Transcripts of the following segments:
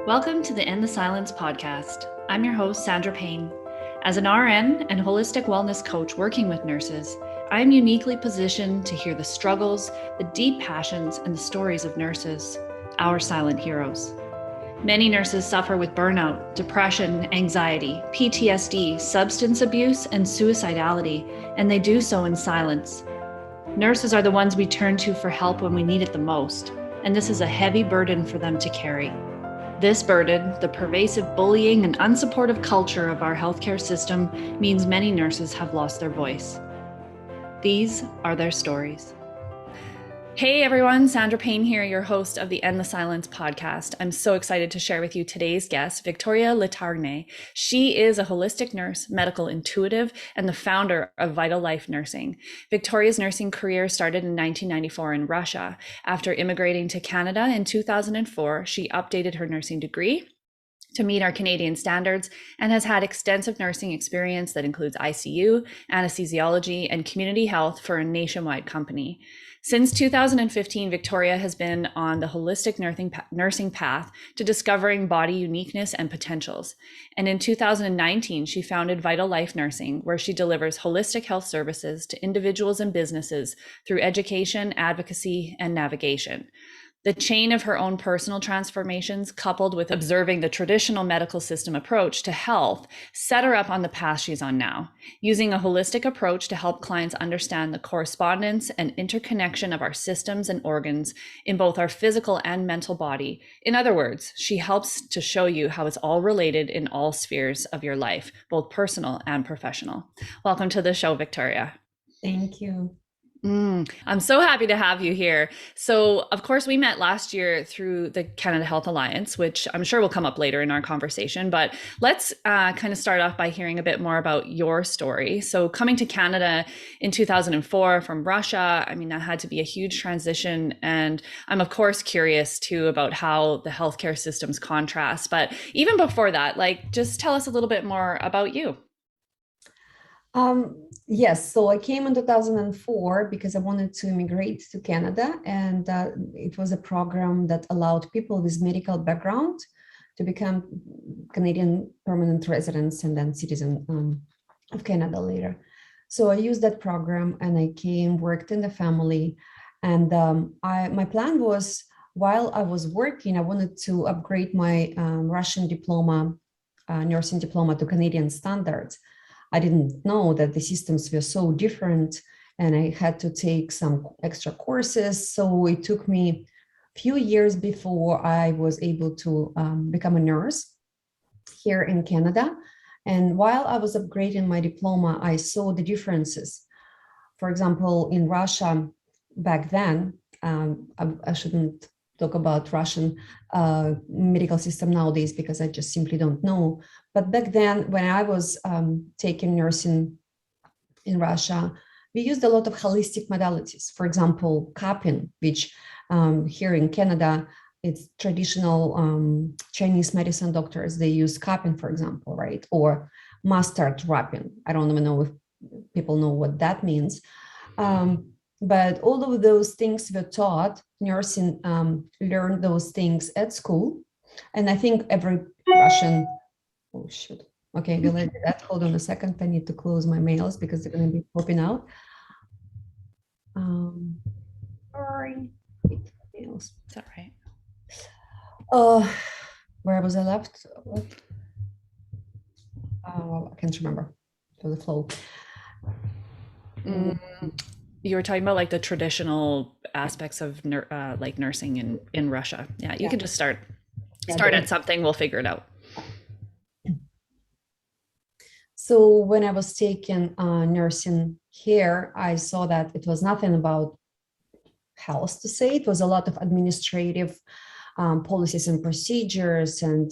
Welcome to the End the Silence podcast. I'm your host, Sandra Payne. As an RN and holistic wellness coach working with nurses, I am uniquely positioned to hear the struggles, the deep passions, and the stories of nurses, our silent heroes. Many nurses suffer with burnout, depression, anxiety, PTSD, substance abuse, and suicidality, and they do so in silence. Nurses are the ones we turn to for help when we need it the most, and this is a heavy burden for them to carry. This burden, the pervasive bullying and unsupportive culture of our healthcare system, means many nurses have lost their voice. These are their stories. Hey everyone, Sandra Payne here, your host of the End the Silence podcast. I'm so excited to share with you today's guest, Victoriya and I. She is a holistic nurse, medical intuitive, and the founder of Vital Life Nursing. Victoriya's nursing career started in 1994 in Russia. After immigrating to Canada in 2004, she updated her nursing degree to meet our Canadian standards and has had extensive nursing experience that includes ICU, anesthesiology, and community health for a nationwide company. Since 2015, Victoriya has been on the holistic nursing path to discovering body uniqueness and potentials. And in 2019, she founded Vital Life Nursing, where she delivers holistic health services to individuals and businesses through education, advocacy, and navigation. The chain of her own personal transformations, coupled with observing the traditional medical system approach to health, set her up on the path she's on now, using a holistic approach to help clients understand the correspondence and interconnection of our systems and organs in both our physical and mental body. In other words, she helps to show you how it's all related in all spheres of your life, both personal and professional. Welcome to the show, Victoriya. Thank you. I'm so happy to have you here. So, of course, we met last year through the Canada Health Alliance, which I'm sure will come up later in our conversation. But let's kind of start off by hearing a bit more about your story. So, coming to Canada in 2004 from Russia, I mean, that had to be a huge transition. And I'm, of course, curious too about how the healthcare systems contrast. But even before that, just tell us a little bit more about you. Yes, so I came in 2004 because I wanted to immigrate to Canada, and it was a program that allowed people with medical background to become Canadian permanent residents and then citizen of Canada later. So I used that program and I came, worked in the family, and my plan was, while I was working, I wanted to upgrade my Russian diploma, nursing diploma to Canadian standards. I didn't know that the systems were so different, and I had to take some extra courses. So it took me a few years before I was able to become a nurse here in Canada. And while I was upgrading my diploma, I saw the differences. For example, in Russia back then, I shouldn't talk about Russian medical system nowadays because I just simply don't know. But back then, when I was taking nursing in Russia, we used a lot of holistic modalities. For example, cupping, which here in Canada, it's traditional Chinese medicine doctors, they use cupping, for example, right? Or mustard wrapping. I don't even know if people know what that means. But all of those things were taught, nursing learned those things at school. And I think every Russian, oh shoot, okay, we'll let that. Hold on a second, I need to close my mails because they're gonna be popping out. Sorry, mails. Is that right? Where was I left? I can't remember, to the flow. You were talking about the traditional aspects of nursing in Russia. Yeah, you can just start at something. We'll figure it out. So when I was taking nursing here, I saw that it was nothing about health to say. It was a lot of administrative policies and procedures and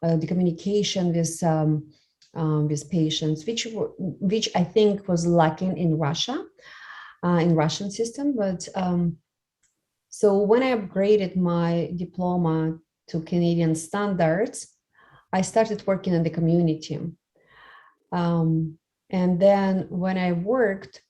the communication with patients, which I think was lacking in Russia. In Russian system, but so when I upgraded my diploma to Canadian standards, I started working in the community. And then when I worked,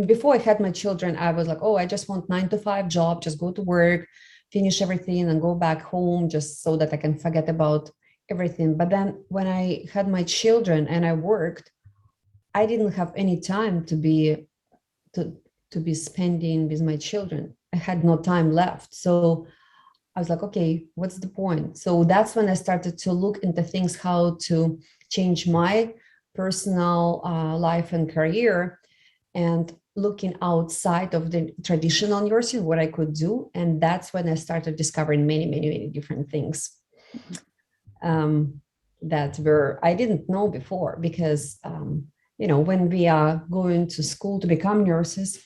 before I had my children, I was like, oh, I just want 9 to 5 job, just go to work, finish everything and go back home just so that I can forget about everything. But then when I had my children and I worked, I didn't have any time to, to be spending with my children. I had no time left. So I was like, okay, what's the point? So that's when I started to look into things, how to change my personal life and career, and looking outside of the traditional nursing, what I could do. And that's when I started discovering many, many, many different things that were, I didn't know before, because, when we are going to school to become nurses,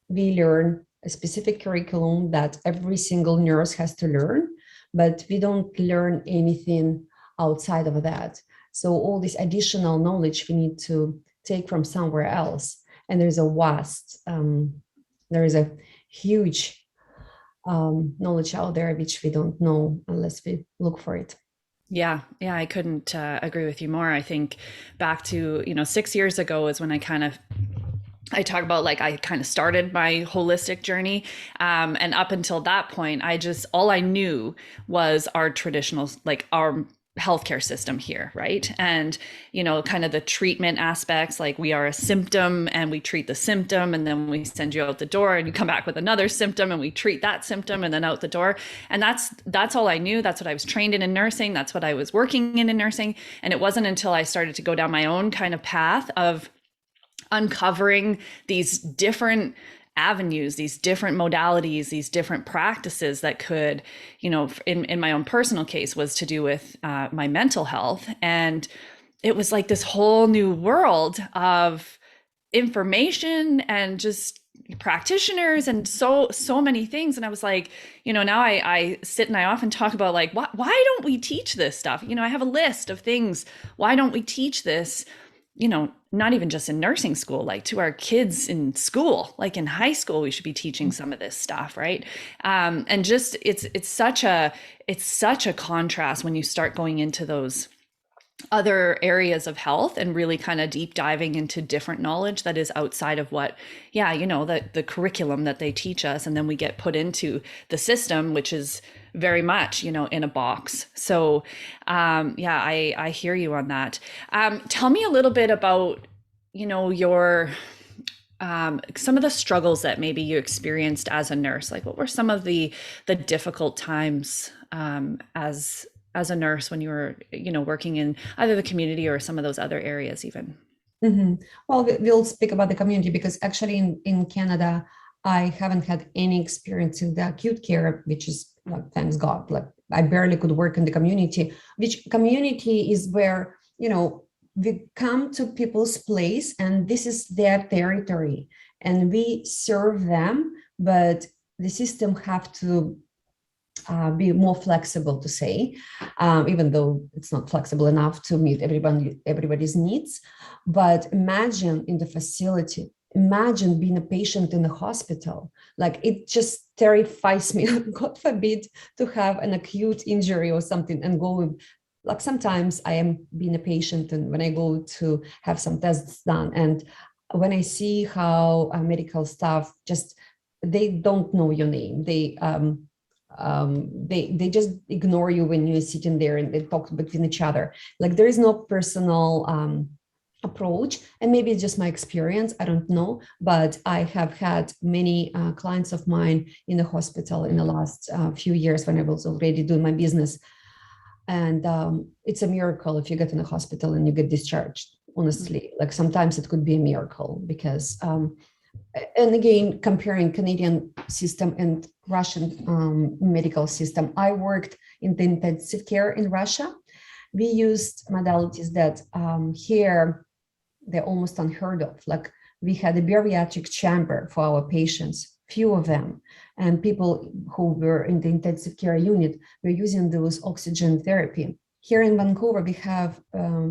we learn a specific curriculum that every single nurse has to learn, but we don't learn anything outside of that. So all this additional knowledge we need to take from somewhere else. And there's there is a huge knowledge out there which we don't know unless we look for it. Yeah, I couldn't agree with you more. I think back to 6 years ago is when I talk about, like, I kind of started my holistic journey. And up until that point, all I knew was our traditional, like our healthcare system here, right? And, kind of the treatment aspects, like we are a symptom and we treat the symptom, and then we send you out the door and you come back with another symptom and we treat that symptom and then out the door. And that's all I knew. That's what I was trained in nursing. That's what I was working in nursing. And it wasn't until I started to go down my own kind of path of uncovering these different avenues, these different modalities, these different practices that could, in my own personal case, was to do with my mental health. And it was like this whole new world of information and just practitioners and so many things. And I was like, now I sit and I often talk about, like, why don't we teach this stuff? I have a list of things. Why don't we teach this? Not even just in nursing school, like to our kids in school, like in high school, we should be teaching some of this stuff, right? And just it's such a contrast when you start going into those other areas of health and really kind of deep diving into different knowledge that is outside of what, the curriculum that they teach us, and then we get put into the system, which is very much, in a box. So, I hear you on that. Tell me a little bit about, your some of the struggles that maybe you experienced as a nurse. Like, what were some of the difficult times as a nurse when you were, working in either the community or some of those other areas even? Mm-hmm. Well, we'll speak about the community, because actually in Canada, I haven't had any experience in the acute care, which is, like, thanks God, like I barely could work in the community, which community is where, we come to people's place and this is their territory and we serve them, but the system have to be more flexible, to say, even though it's not flexible enough to meet everybody's needs. But imagine in the facility, imagine being a patient in the hospital. Like, it just terrifies me. God forbid to have an acute injury or something and go. Like, sometimes I am being a patient, and when I go to have some tests done, and when I see how medical staff just, they don't know your name. They just ignore you when you're sitting there and they talk between each other. Like, there is no personal approach, and maybe it's just my experience, I don't know, but I have had many clients of mine in the hospital in the last few years when I was already doing my business. And it's a miracle if you get in the hospital and you get discharged, honestly. Like, sometimes it could be a miracle, because and again, comparing Canadian system and Russian medical system, I worked in the intensive care in Russia. We used modalities that here they're almost unheard of. Like, we had a bariatric chamber for our patients, few of them, and people who were in the intensive care unit were using those oxygen therapy. Here in Vancouver, we have a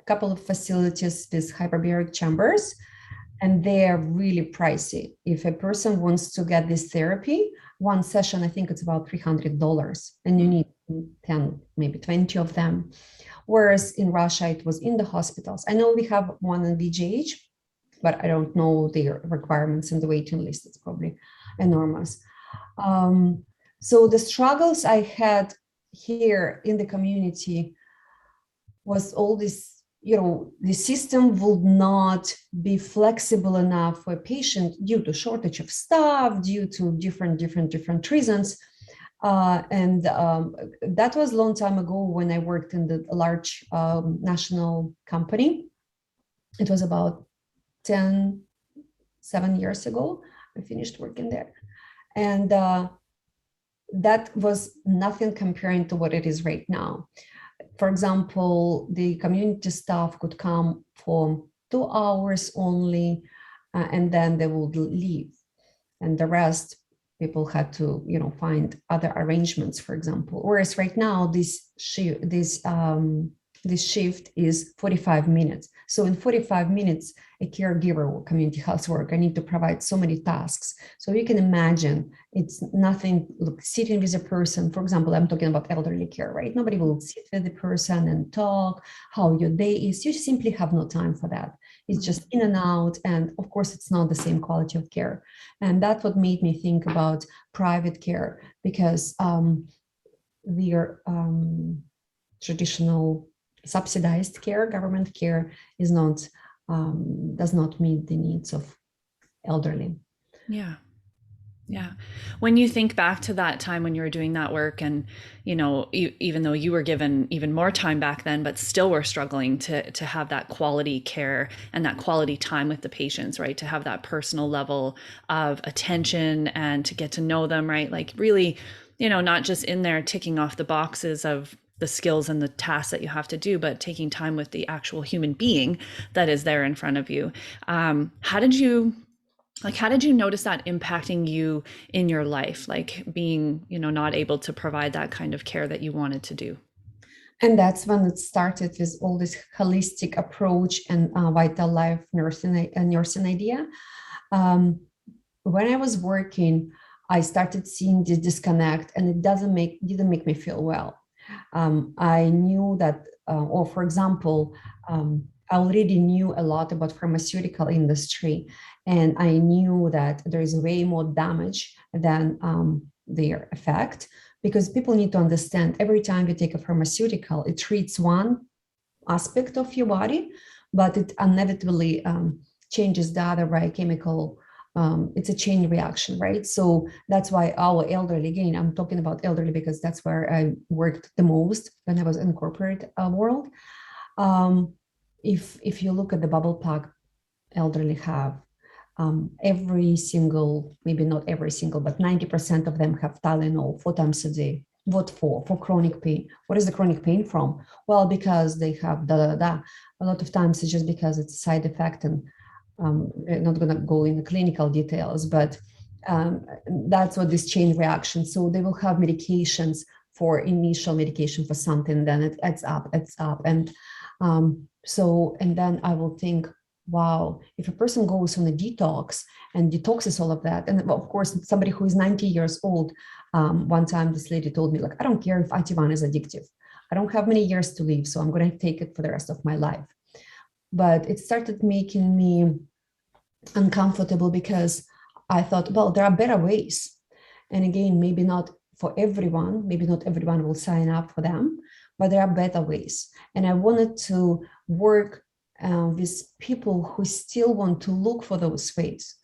couple of facilities with hyperbaric chambers, and they are really pricey. If a person wants to get this therapy, one session, I think it's about $300, and you need 10, maybe 20 of them. Whereas in Russia, it was in the hospitals. I know we have one in VGH, but I don't know the requirements and the waiting list. It's probably enormous. So the struggles I had here in the community was all this, the system would not be flexible enough for a patient due to shortage of staff, due to different reasons. And that was a long time ago when I worked in the large national company. It was about 7 years ago. I finished working there. And that was nothing comparing to what it is right now. For example, the community staff could come for 2 hours only, and then they would leave. And the rest, people had to, find other arrangements, for example. Whereas right now, this shift is 45 minutes. So in 45 minutes, a caregiver or community health worker need to provide so many tasks. So you can imagine it's nothing. Look, sitting with a person, for example, I'm talking about elderly care, right? Nobody will sit with the person and talk how your day is. You simply have no time for that. It's just in and out. And of course, it's not the same quality of care. And that's what made me think about private care, because the traditional subsidized care, government care, is not does not meet the needs of elderly. Yeah. Yeah. When you think back to that time when you were doing that work, and, even though you were given even more time back then, but still were struggling to have that quality care and that quality time with the patients, right? To have that personal level of attention and to get to know them, right? Like really, not just in there ticking off the boxes of the skills and the tasks that you have to do, but taking time with the actual human being that is there in front of you. How did you notice that impacting you in your life, like being, not able to provide that kind of care that you wanted to do? And that's when it started with all this holistic approach and vital life nursing idea. Um, when I was working, I started seeing this disconnect, and it didn't make me feel well. I knew that, or for example, I already knew a lot about pharmaceutical industry, and I knew that there is way more damage than their effect, because people need to understand every time you take a pharmaceutical, it treats one aspect of your body, but it inevitably changes the other biochemical. It's a chain reaction, right? So that's why our elderly, again, I'm talking about elderly because that's where I worked the most when I was in corporate world. Um, if you look at the bubble plug elderly have, every single, maybe not every single, but 90% of them have Tylenol 4 times a day. What for? For chronic pain. What is the chronic pain from? Well, because they have da da da. A lot of times it's just because it's a side effect, and we're not going to go in the clinical details, but that's what this chain reaction. So they will have medications for initial medication for something, then it adds up, and and then I will think, wow, if a person goes on a detox and detoxes all of that, and of course, somebody who is 90 years old, one time this lady told me, like, I don't care if Ativan is addictive. I don't have many years to live, so I'm going to take it for the rest of my life. But it started making me uncomfortable because I thought, well, there are better ways. And again, maybe not for everyone, maybe not everyone will sign up for them, but there are better ways. And I wanted to work with people who still want to look for those ways,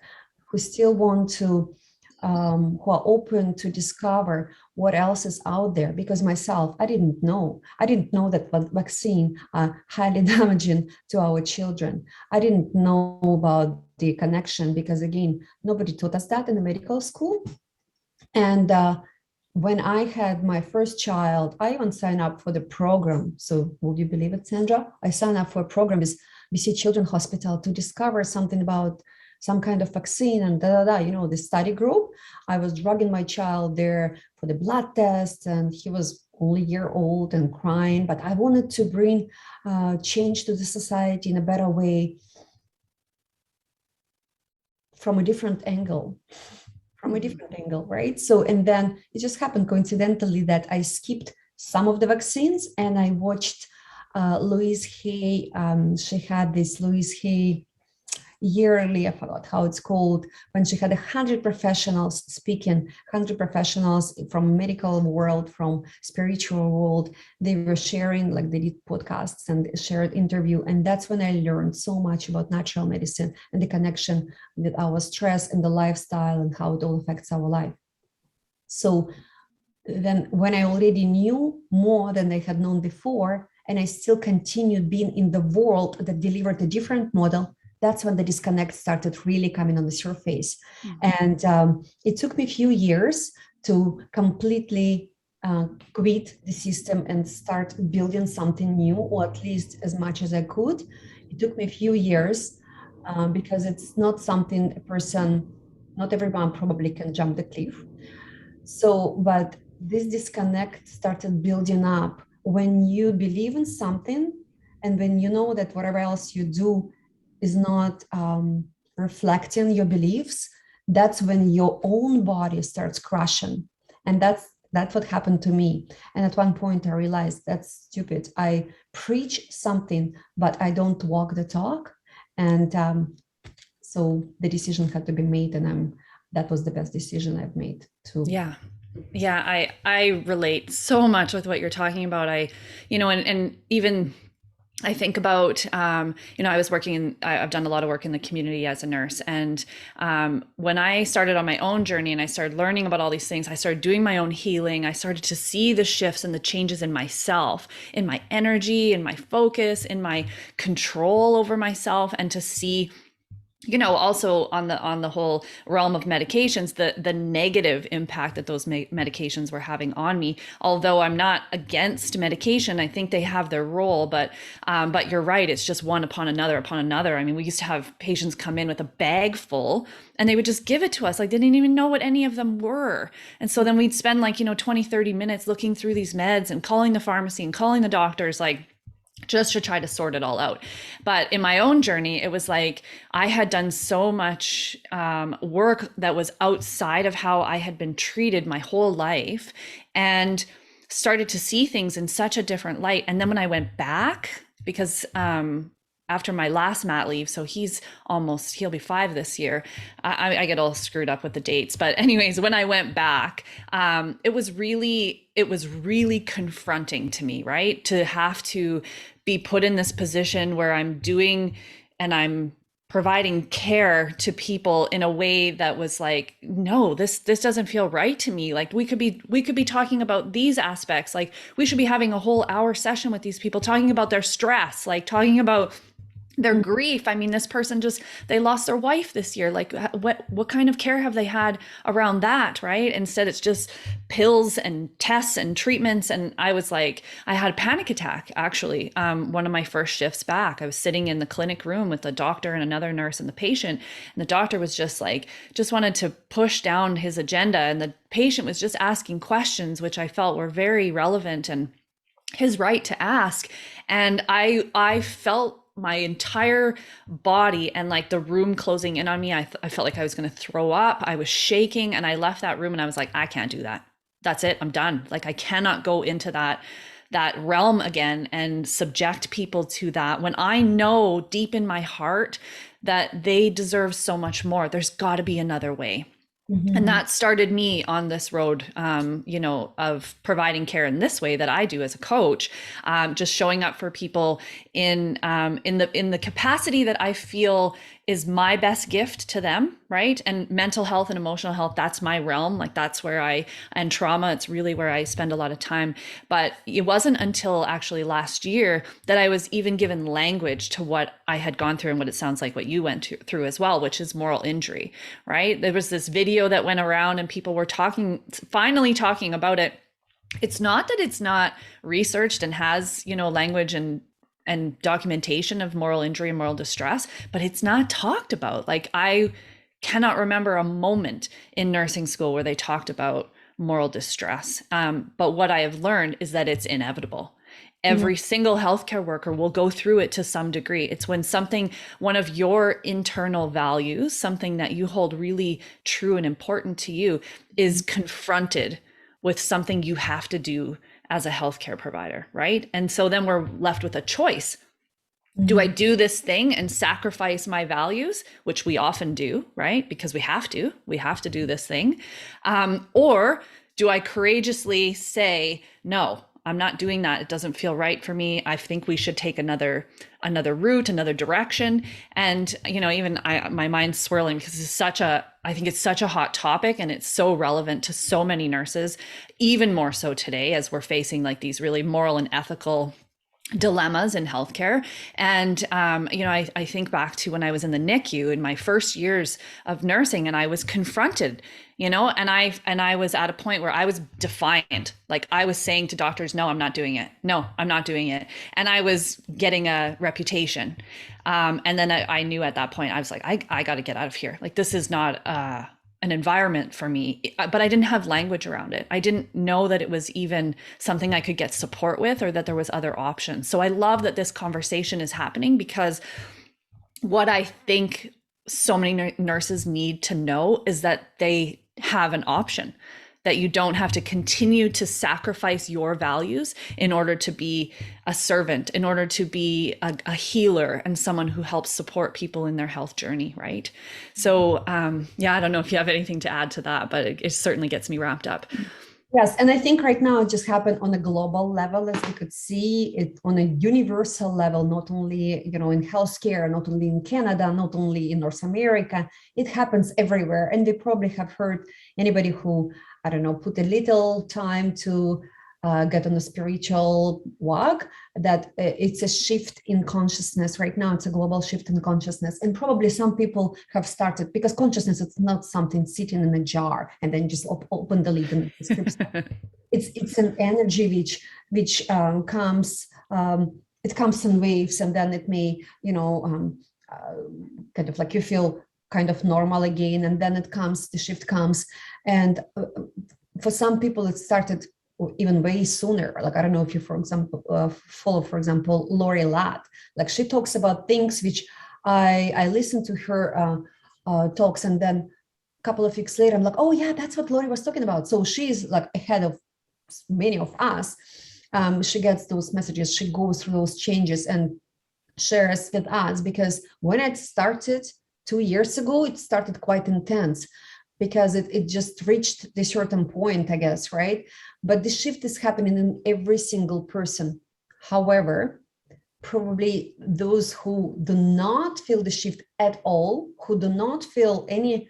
who still want to, who are open to discover what else is out there. Because myself, I didn't know that vaccine are highly damaging to our children. I didn't know about the connection because, again, nobody taught us that in the medical school. And when I had my first child, I even signed up for the program. So would you believe it, Sandra? I signed up for a program with BC Children's Hospital to discover something about some kind of vaccine and the study group. I was drugging my child there for the blood test, and he was only a year old and crying, but I wanted to bring change to the society in a better way from a different angle. Right? So, and then it just happened coincidentally that I skipped some of the vaccines and I watched Louise Hay. She had this Louise Hay yearly, I forgot how it's called, when she had 100 professionals speaking, 100 professionals from medical world, from spiritual world. They were sharing, like they did podcasts and shared interview. And that's when I learned so much about natural medicine and the connection with our stress and the lifestyle and how it all affects our life. So then when I already knew more than I had known before, and I still continued being in the world that delivered a different model, that's when the disconnect started really coming on the surface. And it took me a few years to completely quit the system and start building something new, or at least as much as I could. It took me a few years because it's not something not everyone probably can jump the cliff. So, but this disconnect started building up when you believe in something, and when you know that whatever else you do is not reflecting your beliefs. That's when your own body starts crashing, and that's what happened to me. And at one point I realized that's stupid. I preach something but I don't walk the talk. And so the decision had to be made, and that was the best decision I've made to. Yeah, I relate so much with what you're talking about. And even I think about, I was I've done a lot of work in the community as a nurse. And when I started on my own journey and I started learning about all these things, I started doing my own healing. I started to see the shifts and the changes in myself, in my energy, in my focus, in my control over myself, and to see, also on the whole realm of medications, the negative impact that those medications were having on me. Although I'm not against medication, I think they have their role, but you're right, it's just one upon another upon another. I mean, we used to have patients come in with a bag full and they would just give it to us, like they didn't even know what any of them were. And so then we'd spend 20, 30 minutes looking through these meds and calling the pharmacy and calling the doctors, like, just to try to sort it all out. But in my own journey, it was like I had done so much work that was outside of how I had been treated my whole life, and started to see things in such a different light. And then when I went back, because after my last mat leave, so he'll be 5 this year. I get all screwed up with the dates, but anyways, when I went back, it was really confronting to me, right? To have to be put in this position where I'm doing and I'm providing care to people in a way that was like, no, this doesn't feel right to me. Like we could be talking about these aspects. Like we should be having a whole hour session with these people, talking about their stress, like talking about their grief. I mean, this person they lost their wife this year. Like what kind of care have they had around that, right? Instead, it's just pills and tests and treatments. And I was like, I had a panic attack, actually. One of my first shifts back, I was sitting in the clinic room with the doctor and another nurse and the patient. And the doctor was just wanted to push down his agenda. And the patient was just asking questions, which I felt were very relevant and his right to ask. And I felt my entire body and like the room closing in on me. I felt like I was going to throw up. I was shaking, and I left that room and I was like, I can't do that. That's it. I'm done. Like I cannot go into that realm again and subject people to that when I know deep in my heart that they deserve so much more. There's got to be another way. And that started me on this road, of providing care in this way that I do as a coach, just showing up for people in the capacity that I feel is my best gift to them, right? And mental health and emotional health, that's my realm. Like that's where and trauma, it's really where I spend a lot of time. But it wasn't until actually last year that I was even given language to what I had gone through and what it sounds like what you went through as well, which is moral injury, right? There was this video that went around and people were finally talking about it. It's not that it's not researched and has, language and documentation of moral injury and moral distress, but it's not talked about. Like I cannot remember a moment in nursing school where they talked about moral distress. But what I have learned is that it's inevitable. Every single healthcare worker will go through it to some degree. It's when one of your internal values, something that you hold really true and important to you, is confronted with something you have to do as a healthcare provider, right? And so then we're left with a choice. Do I do this thing and sacrifice my values, which we often do, right? Because we have to do this thing. Or do I courageously say, no, I'm not doing that. It doesn't feel right for me. I think we should take another route, another direction. And, even my mind's swirling because I think it's such a hot topic and it's so relevant to so many nurses, even more so today as we're facing like these really moral and ethical dilemmas in healthcare. And, I think back to when I was in the NICU in my first years of nursing, and I was confronted, and I was at a point where I was defiant. Like I was saying to doctors, no, I'm not doing it. No, I'm not doing it. And I was getting a reputation. And then I knew at that point, I was like, I got to get out of here. Like, this is not, an environment for me, but I didn't have language around it. I didn't know that it was even something I could get support with or that there was other options. So I love that this conversation is happening because what I think so many nurses need to know is that they have an option, that you don't have to continue to sacrifice your values in order to be a servant, in order to be a healer and someone who helps support people in their health journey, right? So, I don't know if you have anything to add to that, but it certainly gets me wrapped up. Yes, and I think right now it just happened on a global level, as we could see it on a universal level, not only in healthcare, not only in Canada, not only in North America. It happens everywhere, and they probably have heard anybody who, I don't know, put a little time to get on a spiritual walk, that it's a shift in consciousness right now. It's a global shift in consciousness, and probably some people have started, because consciousnness, it's not something sitting in a jar and then just open the lid and it's an energy which comes. It comes in waves, and then it may kind of like you feel kind of normal again, and then the shift comes, and for some people it started even way sooner. Like, I don't know if you, for example, follow, for example, Lori Ladd. Like, she talks about things which I listened to her talks, and then a couple of weeks later, I'm like, oh yeah, that's what Lori was talking about. So she's like ahead of many of us. She gets those messages, she goes through those changes and shares with us, because when it started 2 years ago, it started quite intense, because it just reached this certain point, I guess, right? But the shift is happening in every single person. However, probably those who do not feel the shift at all, who do not feel any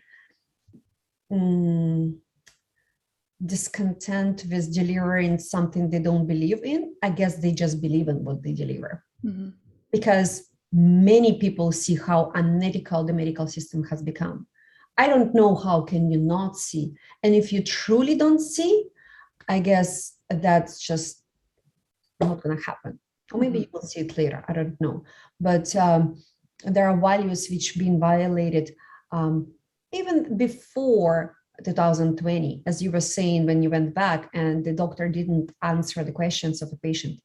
discontent with delivering something they don't believe in, I guess they just believe in what they deliver. Mm-hmm. Because many people see how unethical the medical system has become. I don't know how can you not see. And if you truly don't see, I guess that's just not going to happen. Or maybe you will see it later. I don't know. But there are values which been violated even before 2020, as you were saying, when you went back and the doctor didn't answer the questions of a patient.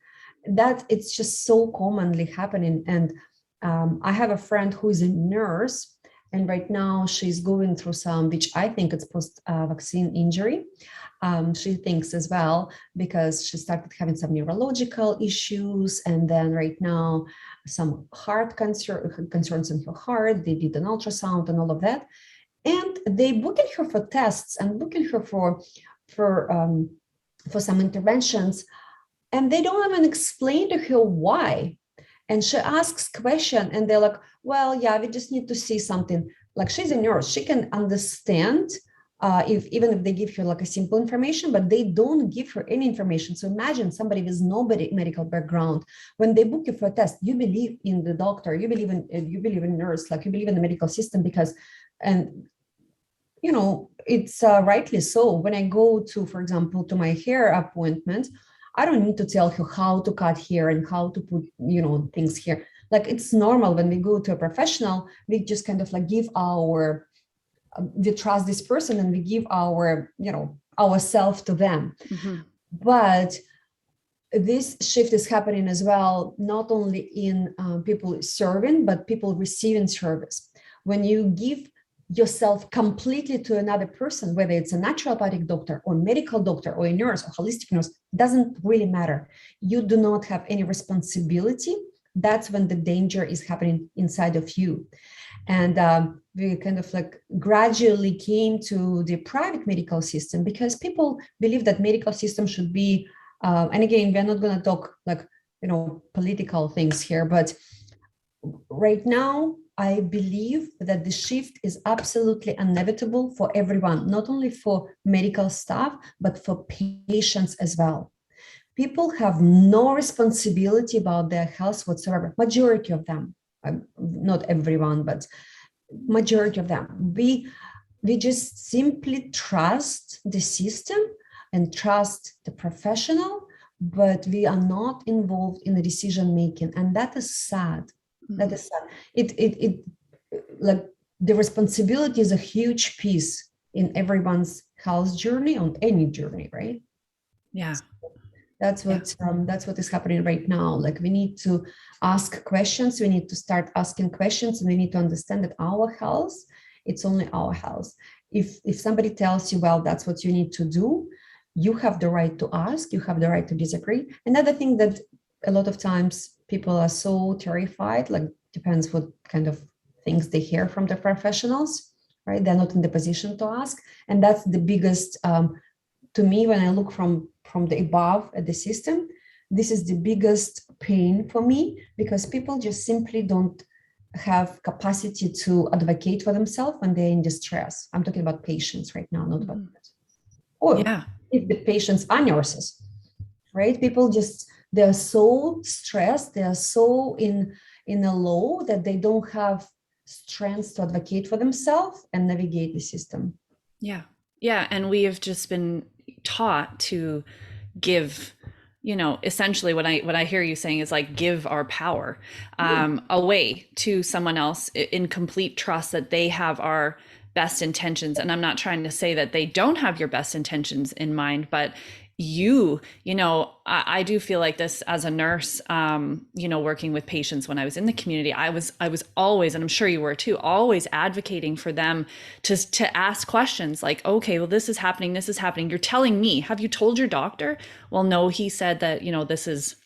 That it's just so commonly happening. And I have a friend who is a nurse, and right now she's going through some, which I think it's post-vaccine injury. She thinks as well, because she started having some neurological issues, and then right now some heart concerns in her heart. They did an ultrasound and all of that, and they booking her for tests and booking her for some interventions, and they don't even explain to her why. And she asks question, and they're like, well, yeah, we just need to see something. Like, she's a nurse, she can understand even if they give her like a simple information, but they don't give her any information. So imagine somebody with no medical background, when they book you for a test, you believe in the doctor, you believe in nurse, like you believe in the medical system, because, and it's rightly so. When I go to, for example, to my hair appointment, I don't need to tell her how to cut hair and how to put, things here. Like, it's normal when we go to a professional, we just kind of like give we trust this person and we give ourselves to them. Mm-hmm. But this shift is happening as well, not only in people serving, but people receiving service. When you give yourself completely to another person, whether it's a naturopathic doctor or medical doctor or a nurse or holistic nurse, doesn't really matter. You do not have any responsibility that's when the danger is happening inside of you. And we kind of like gradually came to the private medical system because people believe that medical system should be, and again, we're not going to talk like, political things here, but right now, I believe that the shift is absolutely inevitable for everyone, not only for medical staff, but for patients as well. People have no responsibility about their health whatsoever. Majority of them, not everyone, but majority of them. We just simply trust the system and trust the professional, but we are not involved in the decision making, and that is sad. That is sad. It like the responsibility is a huge piece in everyone's health journey, on any journey, right? Yeah. That's what is happening right now. Like, we need to ask questions. We need to start asking questions, and we need to understand that our health, it's only our health. If somebody tells you, well, that's what you need to do, you have the right to ask. You have the right to disagree. Another thing that a lot of times people are so terrified, like, depends what kind of things they hear from the professionals, right? They're not in the position to ask, and that's the biggest. To me, when I look from the above at the system, this is the biggest pain for me, because people just simply don't have capacity to advocate for themselves when they're in distress. I'm talking about patients right now, not about or if the patients are nurses, right? People just, they're so stressed, they are so in a low that they don't have strength to advocate for themselves and navigate the system. Yeah, and we have just been taught to give, essentially what I hear you saying is like, give our power away to someone else in complete trust that they have our best intentions. And I'm not trying to say that they don't have your best intentions in mind, but I do feel like this as a nurse, working with patients when I was in the community, I was always, and I'm sure you were too, always advocating for them to ask questions like, okay, well, this is happening. You're telling me, have you told your doctor? Well, no, he said that, this is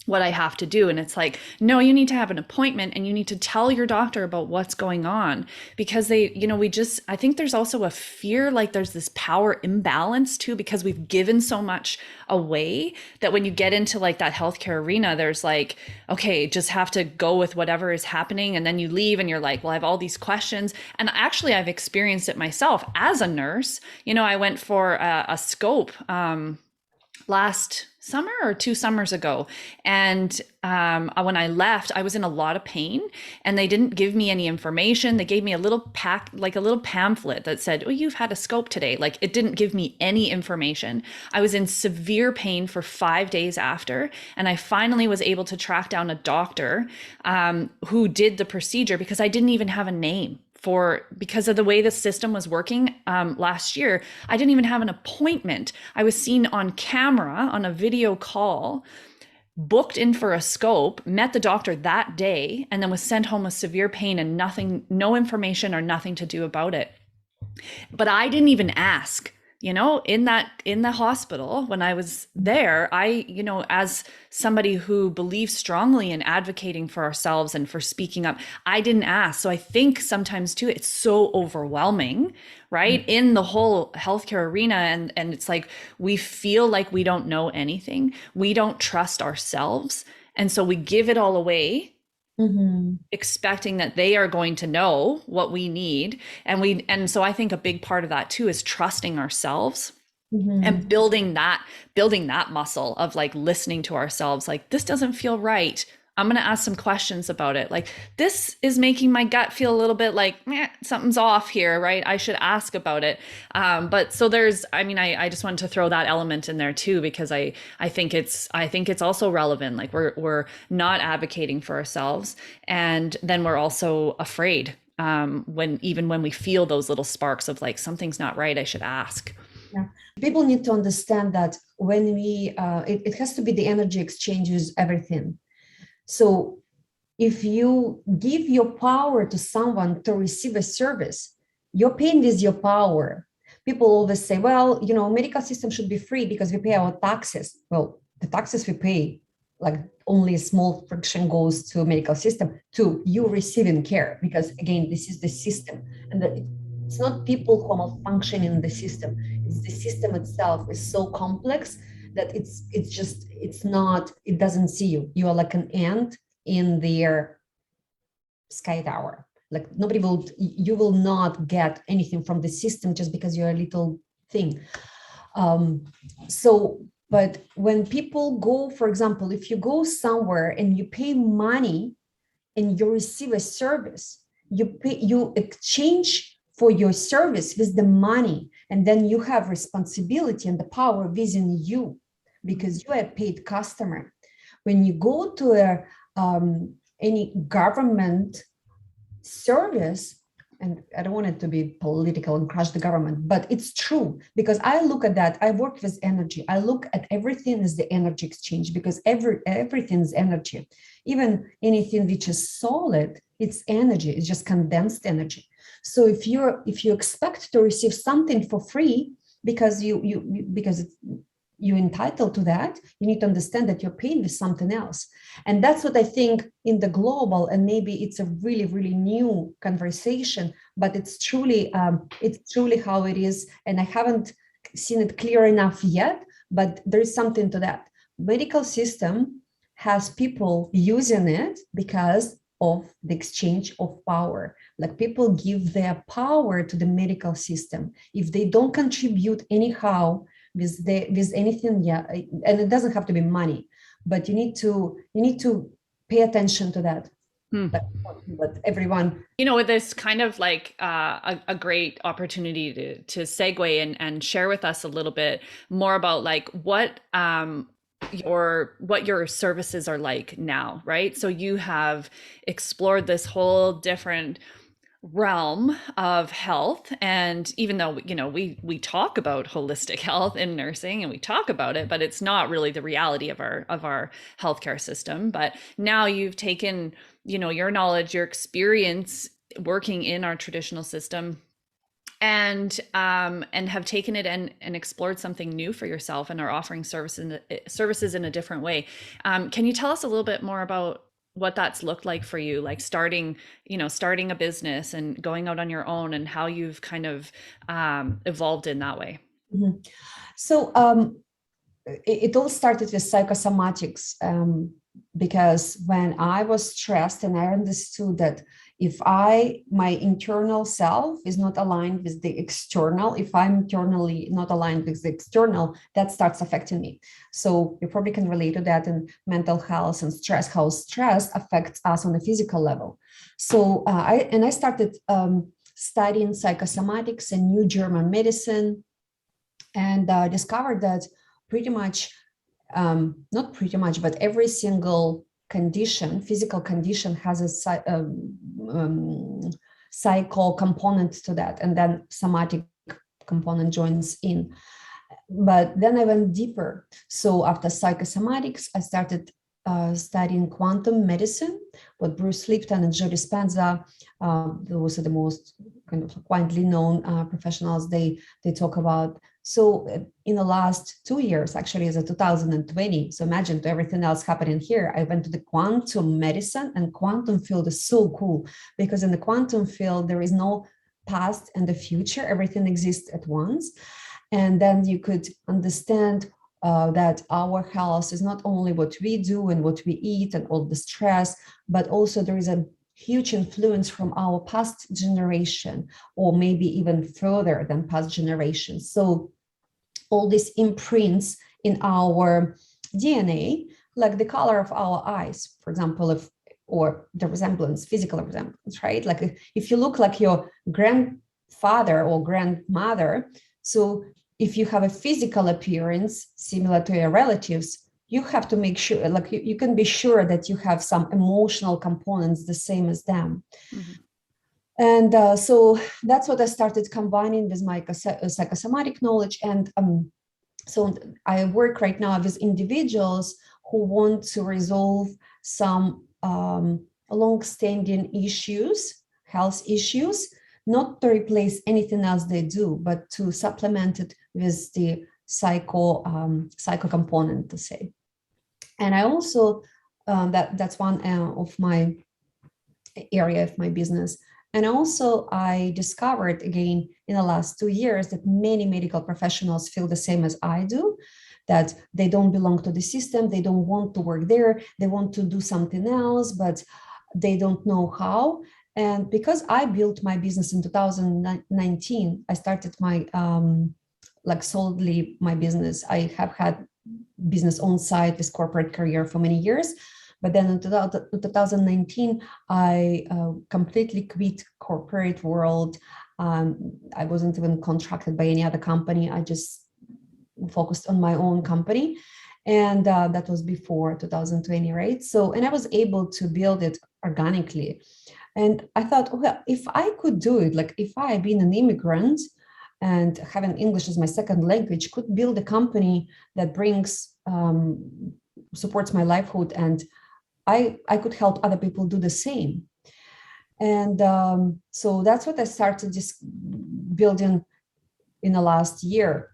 what I have to do. And it's like, no, you need to have an appointment and you need to tell your doctor about what's going on, because I think there's also a fear, like there's this power imbalance too, because we've given so much away that when you get into like that healthcare arena, there's like, okay, just have to go with whatever is happening. And then you leave and you're like, well, I have all these questions. And actually I've experienced it myself as a nurse. I went for a scope, last summer or 2 summers ago. And when I left, I was in a lot of pain and they didn't give me any information. They gave me a little pamphlet that said, oh, you've had a scope today. Like, it didn't give me any information. I was in severe pain for 5 days after. And I finally was able to track down a doctor who did the procedure, because I didn't even have a name. Because of the way the system was working last year, I didn't even have an appointment. I was seen on camera on a video call, booked in for a scope, met the doctor that day, and then was sent home with severe pain and no information or nothing to do about it. But I didn't even ask. In the hospital when I was there, I, as somebody who believes strongly in advocating for ourselves and for speaking up, I didn't ask. So I think sometimes too, it's so overwhelming, right? Mm-hmm. In the whole healthcare arena. And it's like, we feel like we don't know anything. We don't trust ourselves. And so we give it all away. Mm-hmm. Expecting that they are going to know what we need. And so I think a big part of that too is trusting ourselves. Mm-hmm. And building that muscle of like listening to ourselves. Like, this doesn't feel right. I'm going to ask some questions about it. Like, this is making my gut feel a little bit like something's off here, right? I should ask about it. But so I just wanted to throw that element in there too, because I think it's also relevant. Like, we're not advocating for ourselves, and then we're also afraid when we feel those little sparks of like, something's not right, I should ask. Yeah. People need to understand that when it has to be the energy exchanges, everything. So if you give your power to someone to receive a service, your pain is your power. People always say, well, medical system should be free because we pay our taxes. Well, the taxes we pay like only a small friction goes to medical system to you receiving care, because again, this is the system, and it's not people who are malfunctioning in the system. It's the system itself is so complex that it doesn't see you. You are like an ant in their sky tower. Like you will not get anything from the system just because you're a little thing. But when people go, for example, if you go somewhere and you pay money and you receive a service, you exchange for your service with the money, and then you have responsibility and the power within you because you are a paid customer. When you go to any government service, and I don't want it to be political and crush the government, but it's true, because I look at that. I work with energy. I look at everything as the energy exchange, because everything is energy. Even anything which is solid, it's energy. It's just condensed energy. So if you expect to receive something for free because because you're entitled to that, you need to understand that you're paying with something else. And that's what I think in the global, and maybe it's a really, really new conversation, but it's truly how it is. And I haven't seen it clear enough yet, but there is something to that. Medical system has people using it because of the exchange of power. Like people give their power to the medical system. If they don't contribute anyhow with anything, and it doesn't have to be money, but you need to pay attention to that. But everyone, this kind of like a great opportunity to segue and share with us a little bit more about like what your services are like now, right? So you have explored this whole different realm of health, and even though we talk about holistic health in nursing and we talk about it, but it's not really the reality of our healthcare system. But now you've taken your knowledge, your experience working in our traditional system, and have taken it and explored something new for yourself and are offering services in a different way. Can you tell us a little bit more about what that's looked like for you, like starting a business and going out on your own, and how you've kind of evolved in that way? Mm-hmm. So it all started with psychosomatics, because when I was stressed and I understood that if my internal self is not aligned with the external, if I'm internally not aligned with the external, that starts affecting me. So you probably can relate to that in mental health and stress, how stress affects us on a physical level. So I started studying psychosomatics and new German medicine, and discovered that pretty much, not pretty much, but every single condition, physical condition, has a psycho component to that, and then somatic component joins in. But then I went deeper. So after psychosomatics, I started studying quantum medicine, what Bruce Lipton and Joe Dispenza, those are the most kind of widely known professionals, they talk about. So in the last 2 years, actually, as of 2020, so imagine to everything else happening here, I went to the quantum medicine, and quantum field is so cool, because in the quantum field, there is no past and the future, everything exists at once. And then you could understand that our health is not only what we do and what we eat and all the stress, but also there is a huge influence from our past generation, or maybe even further than past generations. So all these imprints in our DNA, like the color of our eyes, for example, or the resemblance, physical resemblance, right? Like if you look like your grandfather or grandmother, so if you have a physical appearance similar to your relatives, you have to make sure, like you can be sure that you have some emotional components the same as them. Mm-hmm. And so that's what I started combining with my psychosomatic knowledge. And so I work right now with individuals who want to resolve some long-standing issues, health issues, not to replace anything else they do, but to supplement it with the psycho component, to say. And I also, that's one of my area of my business. And also, I discovered again in the last 2 years that many medical professionals feel the same as I do, that they don't belong to the system, they don't want to work there, they want to do something else, but they don't know how. And because I built my business in 2019, I started my like solidly my business. I have had business on site with corporate career for many years. But then in 2019, I completely quit corporate world. I wasn't even contracted by any other company. I just focused on my own company. And that was before 2020, right? So, and I was able to build it organically. And I thought, well, if I could do it, like if I had been an immigrant and having English as my second language, could build a company that brings, supports my livelihood, and I could help other people do the same. And so that's what I started just building in the last year,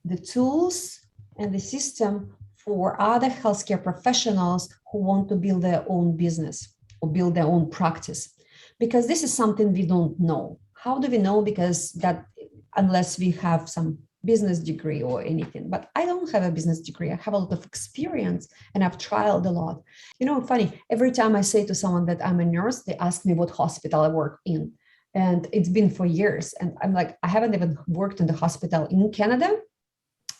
the tools and the system for other healthcare professionals who want to build their own business or build their own practice. Because this is something we don't know. How do we know? Because that, unless we have some business degree or anything, but I don't have a business degree. I have a lot of experience and I've trialed a lot. Funny, every time I say to someone that I'm a nurse, they ask me what hospital I work in. And it's been for years. And I'm like, I haven't even worked in the hospital in Canada,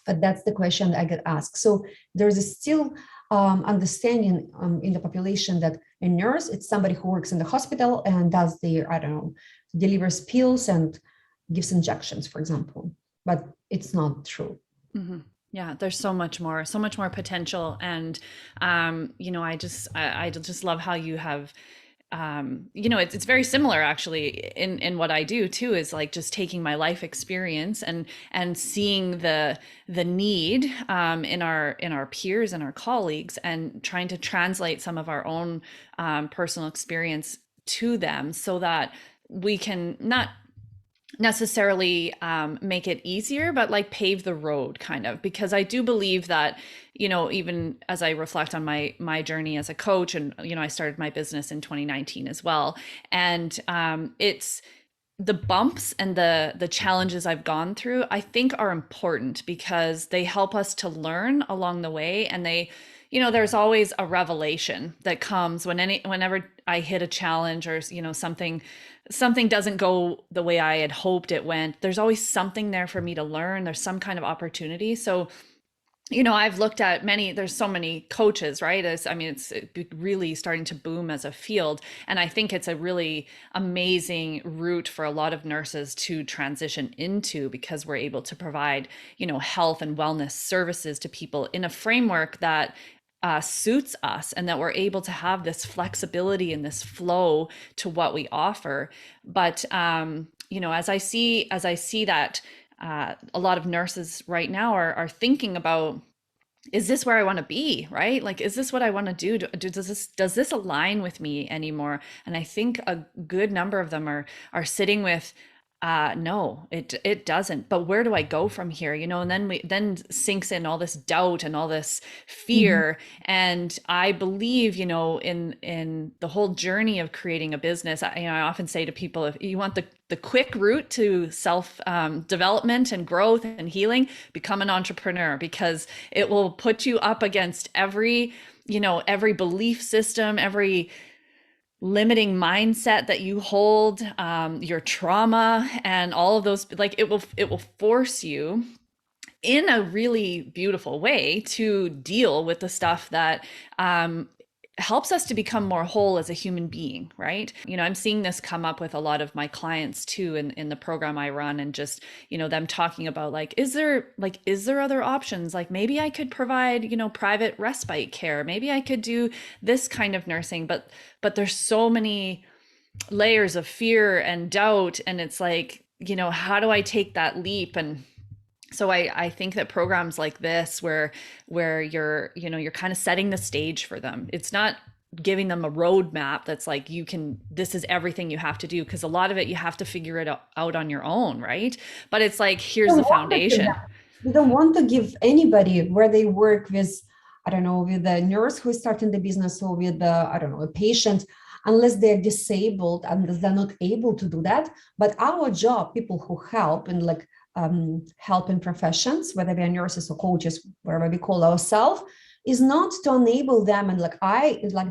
but that's the question I get asked. So there's a still understanding in the population that a nurse, it's somebody who works in the hospital and does their, I don't know, delivers pills and gives injections, for example. But it's not true. Mm-hmm. Yeah, there's so much more potential. And, I just love how you have, it's very similar actually in what I do too, is like just taking my life experience and seeing the need in our peers and our colleagues, and trying to translate some of our own personal experience to them, so that we can not necessarily make it easier, but like pave the road kind of. Because I do believe that, even as I reflect on my journey as a coach, and I started my business in 2019 as well, and it's the bumps and the challenges I've gone through, I think, are important because they help us to learn along the way. And they, there's always a revelation that comes whenever I hit a challenge, or something doesn't go the way I had hoped it went. There's always something there for me to learn. There's some kind of opportunity. So, I've looked at there's so many coaches, right? It's really starting to boom as a field. And I think it's a really amazing route for a lot of nurses to transition into, because we're able to provide, health and wellness services to people in a framework that suits us, and that we're able to have this flexibility and this flow to what we offer. But, as I see that, a lot of nurses right now are thinking about, is this where I want to be, right? Like, is this what I want to do? Does this align with me anymore? And I think a good number of them are sitting with, no, it doesn't. But where do I go from here? And then sinks in all this doubt and all this Mhm. fear. And I believe, in the whole journey of creating a business, I often say to people, if you want the quick route to self development and growth and healing, become an entrepreneur, because it will put you up against every belief system, every limiting mindset that you hold, your trauma, and all of those. Like, it will force you in a really beautiful way to deal with the stuff that helps us to become more whole as a human being, right? I'm seeing this come up with a lot of my clients too, in the program I run, and just, them talking about, like, is there other options? Like, maybe I could provide, private respite care. Maybe I could do this kind of nursing, but there's so many layers of fear and doubt, and it's like, how do I take that leap? And so I think that programs like this, where you're kind of setting the stage for them. It's not giving them a roadmap that's like, this is everything you have to do, because a lot of it you have to figure it out on your own, right? But it's like, here's the foundation. We don't want to give anybody where they work with, I don't know, with the nurse who is starting the business, or with the, I don't know, a patient, unless they're disabled and they're not able to do that. But our job, people who help in like helping professions, whether we are nurses or coaches, whatever we call ourselves, is not to enable them and like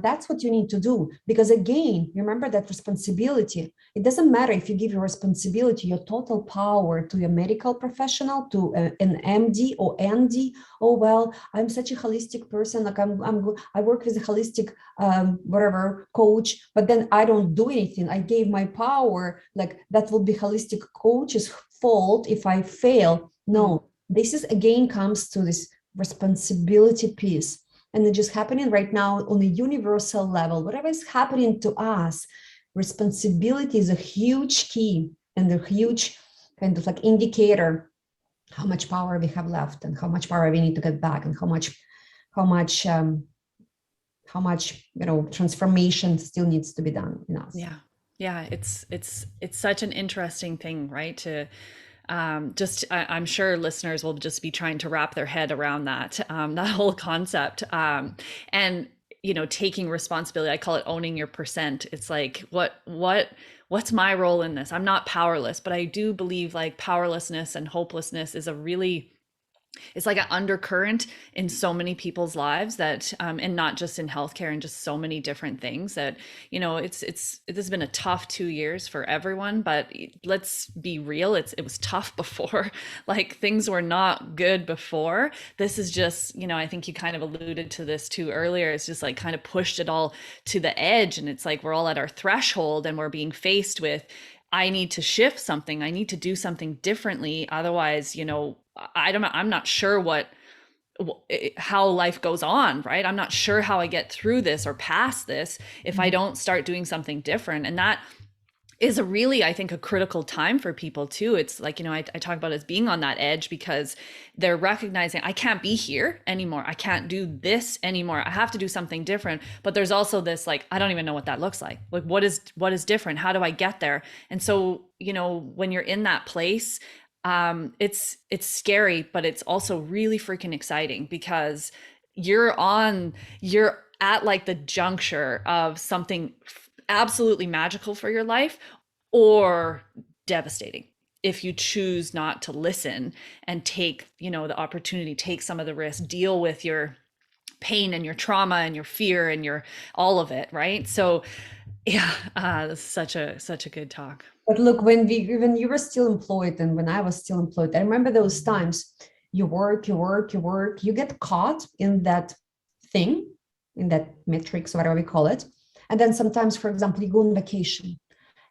that's what you need to do. Because again, remember that responsibility. It doesn't matter if you give your responsibility, your total power to a medical professional, to an MD or ND. Oh well, I'm such a holistic person. Like I work with a holistic whatever coach, but then I don't do anything. I gave my power. Like that will be holistic coach's fault if I fail. No, this is again comes to this responsibility piece, and it's just happening right now on a universal level. Whatever is happening to us, responsibility is a huge key and a huge kind of like indicator how much power we have left and how much power we need to get back, and how much transformation still needs to be done in us. Yeah, it's such an interesting thing, right? To I'm sure listeners will just be trying to wrap their head around that whole concept, and taking responsibility. I call it owning your percent. It's like what's my role in this? I'm not powerless, but I do believe like powerlessness and hopelessness is it's like an undercurrent in so many people's lives that and not just in healthcare, and just so many different things that this has been a tough 2 years for everyone. But let's be real, it was tough before. Like things were not good before. This is just, I think you kind of alluded to this too earlier. It's just like kind of pushed it all to the edge, and it's like we're all at our threshold and we're being faced with, I need to shift something. I need to do something differently. Otherwise, I'm not sure how life goes on, right? I'm not sure how I get through this or past this if I don't start doing something different. And that is I think, a critical time for people too. It's like, I talk about it as being on that edge, because they're recognizing I can't be here anymore. I can't do this anymore. I have to do something different. But there's also this, like, I don't even know what that looks like. Like, what is different? How do I get there? And so, when you're in that place, it's scary, but it's also really freaking exciting, because you're at like the juncture of something absolutely magical for your life, or devastating if you choose not to listen and take the opportunity, take some of the risk, deal with your pain and your trauma and your fear and your all of it, right? So yeah, this is such a good talk. But look, when you were still employed and when I was still employed, I remember those times you work, you get caught in that thing, in that matrix, whatever we call it. And then sometimes, for example, you go on vacation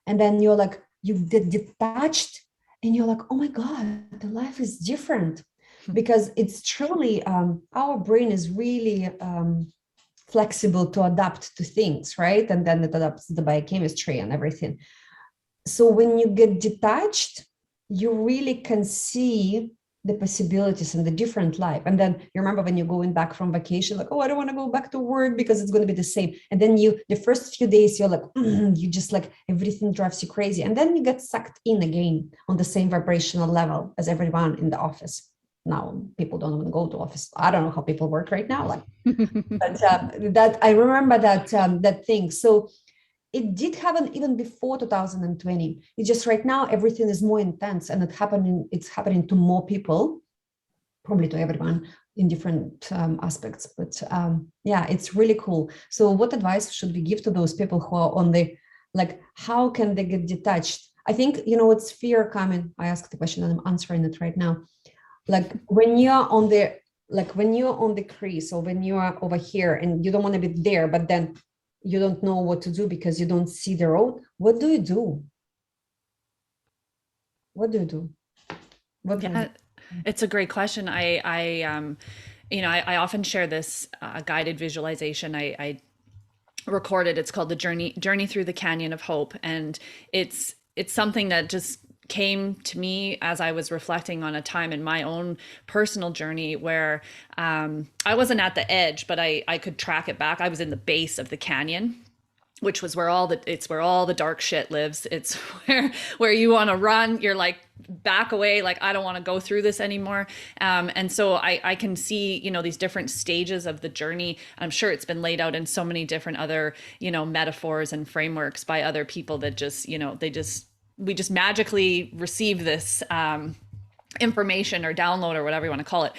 and then you're like, you get detached and you're like, oh my God, the life is different. Because it's truly, our brain is really flexible to adapt to things, right? And then it adapts to the biochemistry and everything. So when you get detached, you really can see the possibilities and the different life. And then you remember when you're going back from vacation, like, oh, I don't want to go back to work because it's going to be the same. And then the first few days, you're like, you just like, everything drives you crazy. And then you get sucked in again on the same vibrational level as everyone in the office. Now people don't even go to office. I don't know how people work right now. Like, but that I remember that thing. So it did happen even before 2020. It's just right now everything is more intense, and it's happening to more people, probably to everyone in different aspects. But yeah, it's really cool. So what advice should we give to those people who are on the, like, how can they get detached? I think, it's fear coming. I asked the question and I'm answering it right now. Like when you're on the crease, or when you are over here and you don't want to be there, but then you don't know what to do because you don't see the road. What do you do? What do you do? Yeah, it's a great question. I often share this guided visualization. I recorded. It's called the journey through the canyon of hope, and it's something that just came to me as I was reflecting on a time in my own personal journey where I wasn't at the edge, but I could track it back. I was in the base of the canyon, which was where all the dark shit lives. It's where you want to run. You're like, back away, like I don't want to go through this anymore. And so I can see, these different stages of the journey. I'm sure it's been laid out in so many different other, metaphors and frameworks by other people that just, we just magically receive this information or download or whatever you want to call it.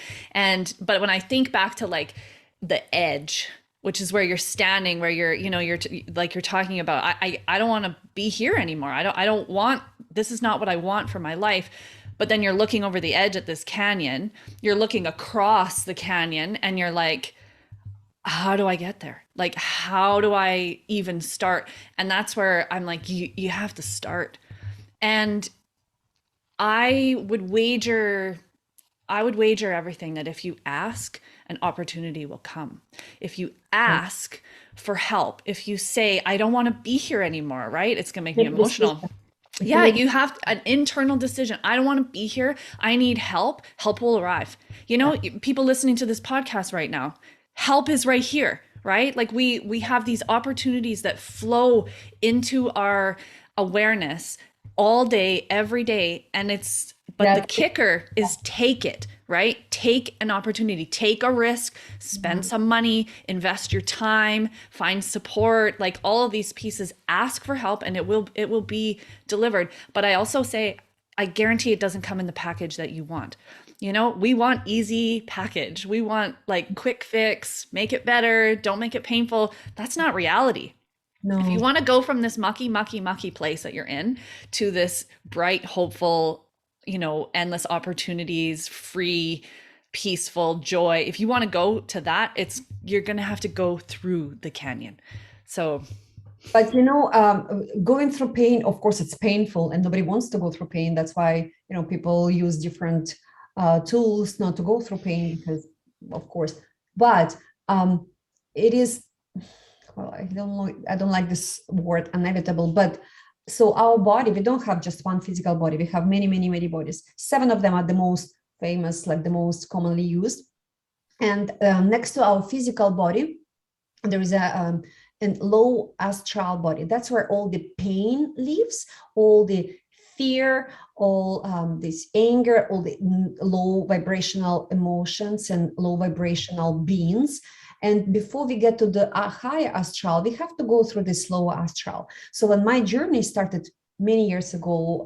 But when I think back to like the edge, which is where you're standing, where you're talking about, I don't want to be here anymore. I don't want, this is not what I want for my life. But then you're looking over the edge at this canyon, you're looking across the canyon, and you're like, how do I get there? Like, how do I even start? And that's where I'm like, you have to start. And I would wager everything that if you ask, an opportunity will come. If you ask for help, if you say, I don't want to be here anymore, right? It's going to make me Make emotional. decision. If you Yeah, make you have an internal decision. I don't want to be here. I need help. Help will arrive. yeah, People listening to this podcast right now, help is right here, right? Like we have these opportunities that flow into our awareness all day, every day. But the that kicker is take it, right? Take an opportunity, take a risk, spend some money, invest your time, find support, like all of these pieces, ask for help, and it will be delivered. But I also say, I guarantee it doesn't come in the package that you want. We want easy package. We want like quick fix, make it better, don't make it painful. That's not reality. If you no. want to go from this mucky, mucky, mucky place that you're in to this bright, hopeful, endless opportunities, free, peaceful joy, if you want to go to that, you're going to have to go through the canyon. So, But going through pain, of course, it's painful, and nobody wants to go through pain. That's why people use different tools not to go through pain, because, of course. But it is, well, I don't like this word, inevitable. But so our body, we don't have just one physical body. We have many, many, many bodies. 7 of them are the most famous, like the most commonly used. And next to our physical body, there is a low astral body. That's where all the pain lives, all the fear, all this anger, all the low vibrational emotions and low vibrational beings. And before we get to the higher astral, we have to go through this lower astral. So when my journey started many years ago,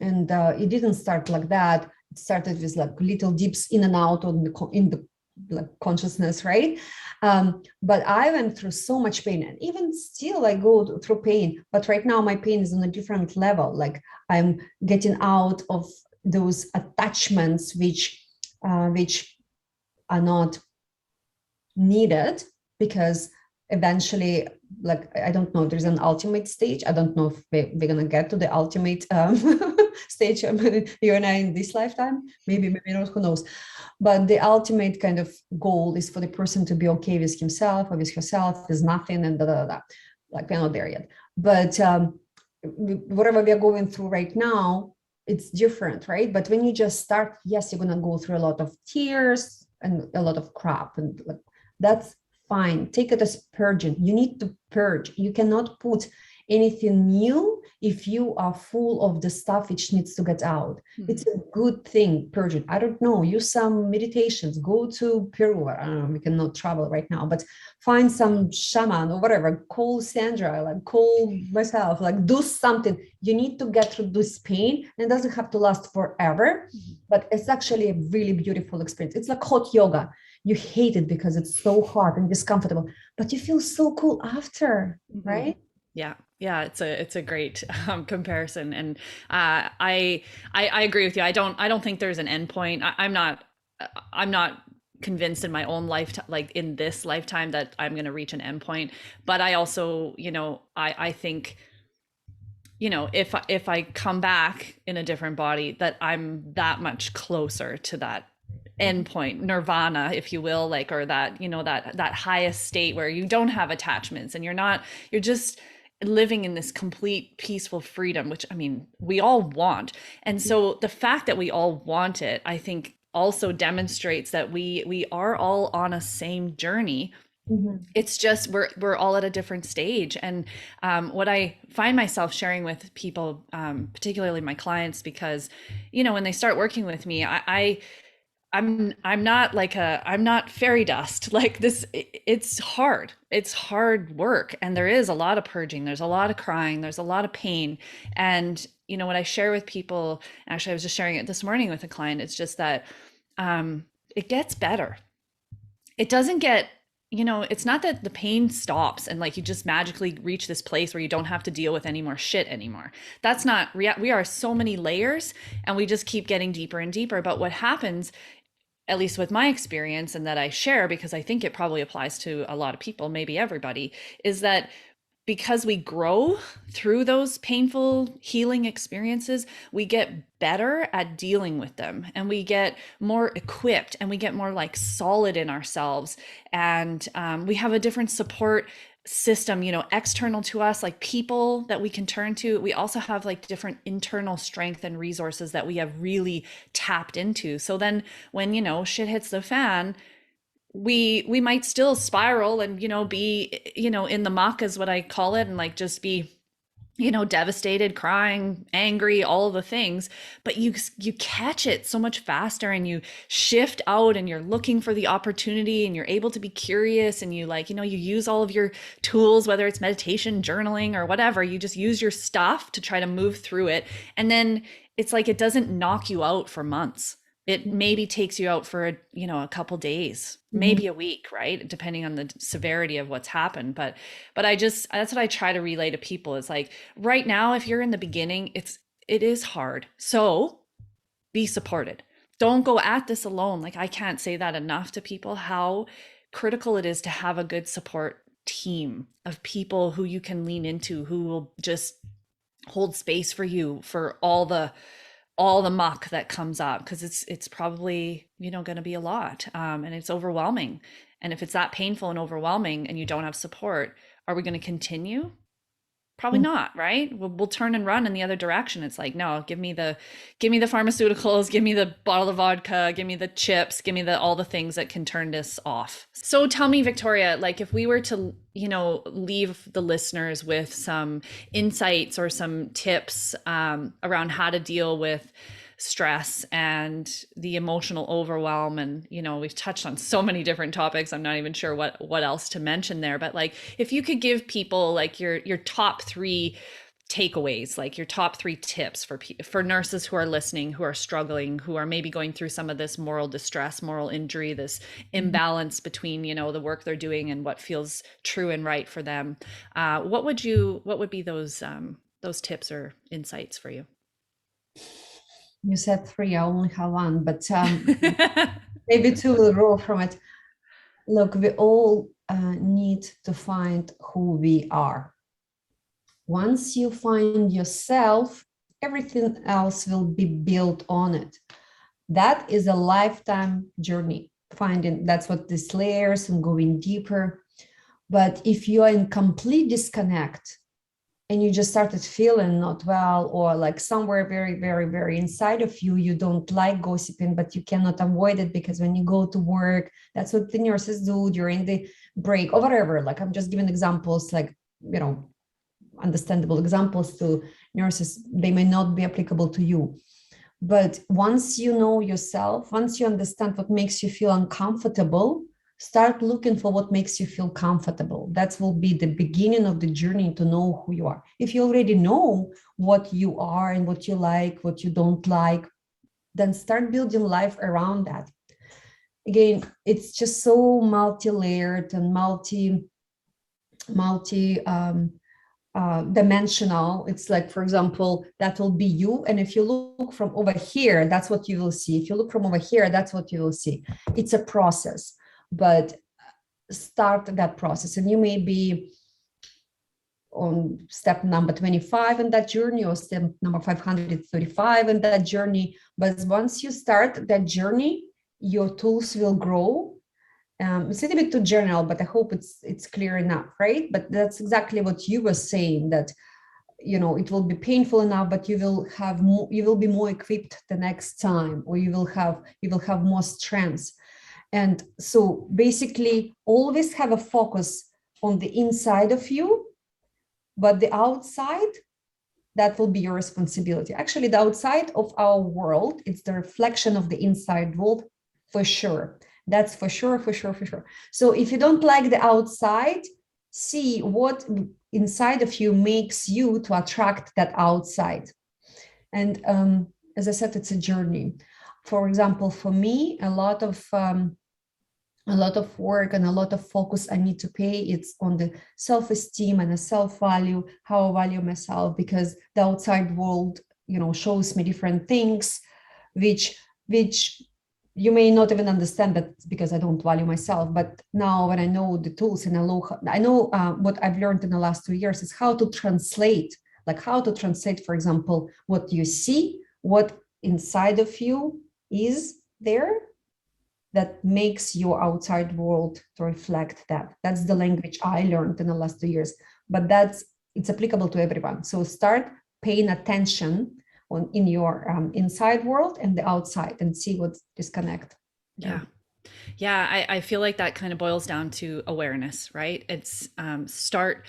and it didn't start like that. It started with like little dips in and out in the like consciousness, right? But I went through so much pain, and even still I go through pain. But right now my pain is on a different level. Like I'm getting out of those attachments which are not needed, because eventually, like, I don't know, there's an ultimate stage. I don't know if we're gonna get to the ultimate stage, you and I, in this lifetime, maybe not, who knows. But the ultimate kind of goal is for the person to be okay with himself or with herself, with nothing, and like, we're not there yet. But whatever we are going through right now, it's different, right? But when you just start, yes, you're gonna go through a lot of tears and a lot of crap, and like, that's fine. Take it as purging. You need to purge. You cannot put anything new if you are full of the stuff which needs to get out. Mm-hmm. It's a good thing, purging. I don't know, use some meditations, go to Peru. I don't know, we cannot travel right now, but find some shaman or whatever, call Sandra, like call myself, like do something. You need to get through this pain, and it doesn't have to last forever, but it's actually a really beautiful experience. It's like hot yoga. You hate it because it's so hot and discomfortable, but you feel so cool after, right? Yeah, it's a great comparison, and I agree with you. I don't think there's an end point. I'm not convinced in my own lifetime, like in this lifetime, that I'm going to reach an end point. But I also, I think, if I come back in a different body, that I'm that much closer to that endpoint, nirvana, if you will, like, or that, that highest state where you don't have attachments, and you're just living in this complete peaceful freedom, which, I mean, we all want. And so the fact that we all want it, I think, also demonstrates that we are all on a same journey, Mhm. It's just we're all at a different stage. And what I find myself sharing with people, particularly my clients, because when they start working with me, I'm not like I'm not fairy dust like this. It's hard. It's hard work, and there is a lot of purging. There's a lot of crying. There's a lot of pain. And what I share with people, actually, I was just sharing it this morning with a client. It's just that it gets better. It doesn't get, it's not that the pain stops and like you just magically reach this place where you don't have to deal with any more shit anymore. That's not we are so many layers, and we just keep getting deeper and deeper. But what happens, at least with my experience, and that I share because I think it probably applies to a lot of people, maybe everybody, is that because we grow through those painful healing experiences, we get better at dealing with them, and we get more equipped, and we get more like solid in ourselves. And we have a different support system, external to us, like people that we can turn to. We also have like different internal strength and resources that we have really tapped into. So then when, shit hits the fan, we might still spiral and be in the muck, is what I call it, and like just be devastated, crying, angry, all of the things. But you catch it so much faster, and you shift out, and you're looking for the opportunity, and you're able to be curious, and you like you use all of your tools, whether it's meditation, journaling, or whatever. You just use your stuff to try to move through it. And then it's like it doesn't knock you out for months. It maybe takes you out for a couple days, Mhm. maybe a week, right, depending on the severity of what's happened. But that's what I try to relay to people, is like, right now, if you're in the beginning, it is hard. So be supported. Don't go at this alone. Like, I can't say that enough to people, how critical it is to have a good support team of people who you can lean into, who will just hold space for you for all the muck that comes up, because it's probably going to be a lot, and it's overwhelming. And if it's that painful and overwhelming and you don't have support, are we going to continue? Probably not, right? We'll turn and run in the other direction. It's like, no, give me the pharmaceuticals, give me the bottle of vodka, give me the chips, give me all the things that can turn this off. So tell me, Victoria, like, if we were to leave the listeners with some insights or some tips around how to deal with stress and the emotional overwhelm, and we've touched on so many different topics, I'm not even sure what else to mention there. But like, if you could give people like your top 3 takeaways, like your top 3 tips for nurses who are listening, who are struggling, who are maybe going through some of this moral distress, moral injury, this Mhm. imbalance between the work they're doing and what feels true and right for them, what would be those tips or insights for you? You said three, I only have one, but maybe two will roll from it. Look, we all need to find who we are. Once you find yourself, everything else will be built on it. That is a lifetime journey. Finding that's what these layers and going deeper. But if you are in complete disconnect and you just started feeling not well, or like somewhere very, very, very inside of you, you don't like gossiping, but you cannot avoid it because when you go to work, that's what the nurses do during the break or whatever. Like, I'm just giving examples, like, understandable examples to nurses. They may not be applicable to you. But once you know yourself, once you understand what makes you feel uncomfortable, start looking for what makes you feel comfortable. That will be the beginning of the journey to know who you are. If you already know what you are and what you like, what you don't like, then start building life around that. Again, it's just so multi-layered and multi dimensional. It's like, for example, that will be you. And if you look from over here, that's what you will see. If you look from over here, that's what you will see. It's a process, but start that process. And you may be on step number 25 in that journey, or step number 535 in that journey. But once you start that journey, your tools will grow. It's a little bit too general, but I hope it's clear enough, right? But that's exactly what you were saying, that it will be painful enough, but you will have more, you will be more equipped the next time, or you will have more strength. And so basically always have a focus on the inside of you, but the outside, that will be your responsibility. Actually, the outside of our world, it's the reflection of the inside world for sure. That's for sure, for sure, for sure. So if you don't like the outside, see what inside of you makes you to attract that outside. And as I said, it's a journey. For example, for me, a lot of work and a lot of focus I need to pay. It's on the self-esteem and the self-value, how I value myself, because the outside world, shows me different things, which you may not even understand that because I don't value myself. But now when I know the tools and I know what I've learned in the last 2 years is how to translate, for example, what you see, what inside of you is there, that makes your outside world to reflect that. That's the language I learned in the last 2 years, but it's applicable to everyone. So start paying attention in your inside world and the outside, and see what disconnect. Yeah. Yeah, I feel like that kind of boils down to awareness, right? It's start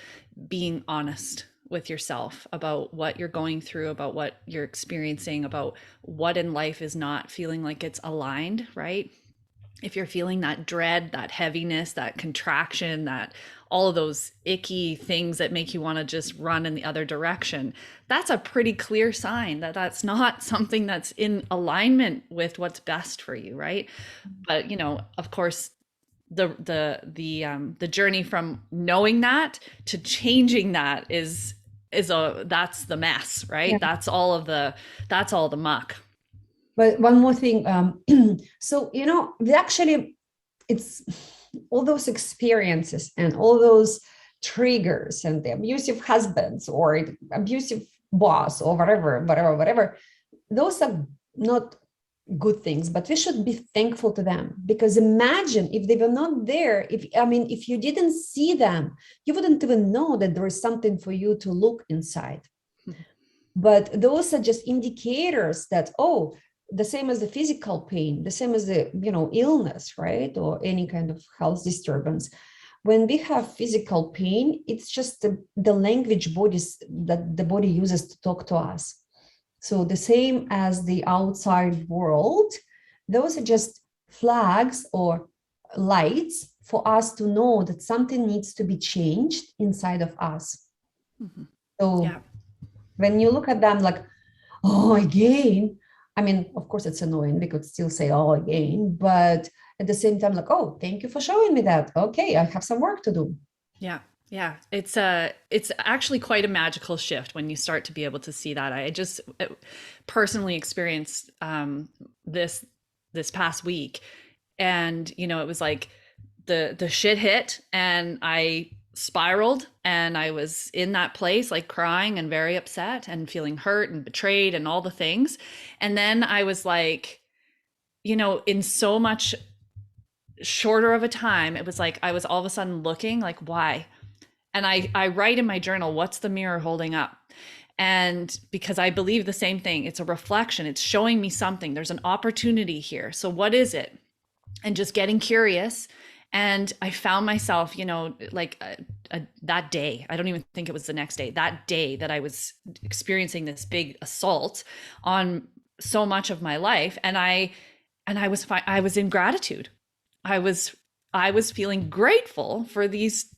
being honest with yourself about what you're going through, about what you're experiencing, about what in life is not feeling like it's aligned, right? If you're feeling that dread, that heaviness, that contraction, that all of those icky things that make you want to just run in the other direction, that's a pretty clear sign that that's not something that's in alignment with what's best for you, right? But of course, the journey from knowing that to changing that that's the mess, right? Yeah. That's all the muck. But one more thing. So, actually, it's all those experiences and all those triggers and the abusive husbands or abusive boss or whatever. Those are not good things, but we should be thankful to them, because imagine if they were not there. If you didn't see them, you wouldn't even know that there is something for you to look inside. But those are just indicators that, the same as the physical pain, the same as the illness, right, or any kind of health disturbance. When we have physical pain, it's just the language that the body uses to talk to us. So the same as the outside world, those are just flags or lights for us to know that something needs to be changed inside of us. Mm-hmm. So Yeah. when you look at them like, oh, again, of course it's annoying. We could still say, oh, again, but at the same time, like, oh, thank you for showing me that. Okay, I have some work to do. Yeah. Yeah. It's actually quite a magical shift when you start to be able to see that. I just personally experienced this past week, and it was like the shit hit, and I spiraled, and I was in that place like crying and very upset and feeling hurt and betrayed and all the things. And then I was like, in so much shorter of a time, it was like I was all of a sudden looking like, why? And I write in my journal, what's the mirror holding up? And because I believe the same thing, it's a reflection, it's showing me something, there's an opportunity here. So what is it? And just getting curious. And I found myself, that day, I don't even think it was the next day, that day that I was experiencing this big assault on so much of my life. And I was fine. I was in gratitude. I was feeling grateful for these,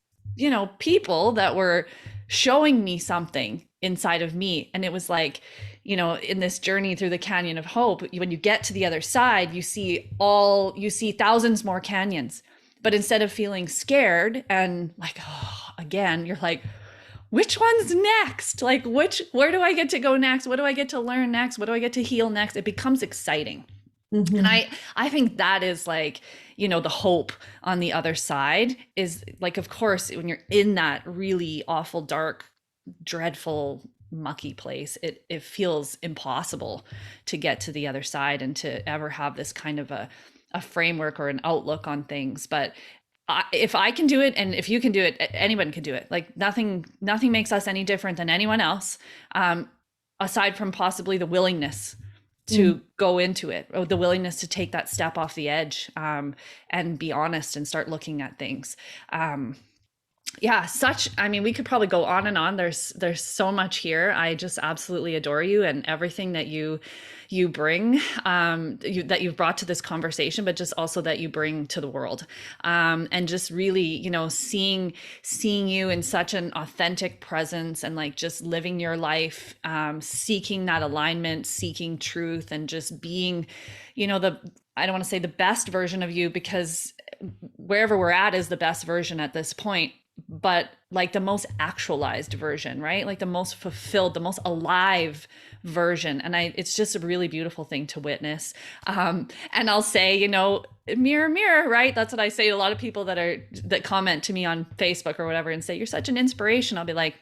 people that were showing me something inside of me. And it was like, in this journey through the canyon of hope, when you get to the other side, you see thousands more canyons. But instead of feeling scared and like, oh, again, you're like, which one's next? Like, where do I get to go next? What do I get to learn next? What do I get to heal next? It becomes exciting. Mm-hmm. And I think that is like, the hope on the other side is like, of course, when you're in that really awful, dark, dreadful, mucky place, it feels impossible to get to the other side and to ever have this kind of a framework or an outlook on things. But if I can do it, and if you can do it, anyone can do it. Like nothing makes us any different than anyone else, aside from possibly the willingness to go into it, or the willingness to take that step off the edge, and be honest and start looking at things. Yeah, I mean, we could probably go on and on. There's so much here. I just absolutely adore you and everything that you bring, that you've brought to this conversation, but just also that you bring to the world. And just really, seeing you in such an authentic presence, and like just living your life, seeking that alignment, seeking truth, and just being, I don't want to say the best version of you, because wherever we're at is the best version at this point, but like the most actualized version, right? Like the most fulfilled, the most alive version. And it's just a really beautiful thing to witness. And I'll say, mirror, mirror, right? That's what I say to a lot of people that comment to me on Facebook or whatever and say, you're such an inspiration. I'll be like,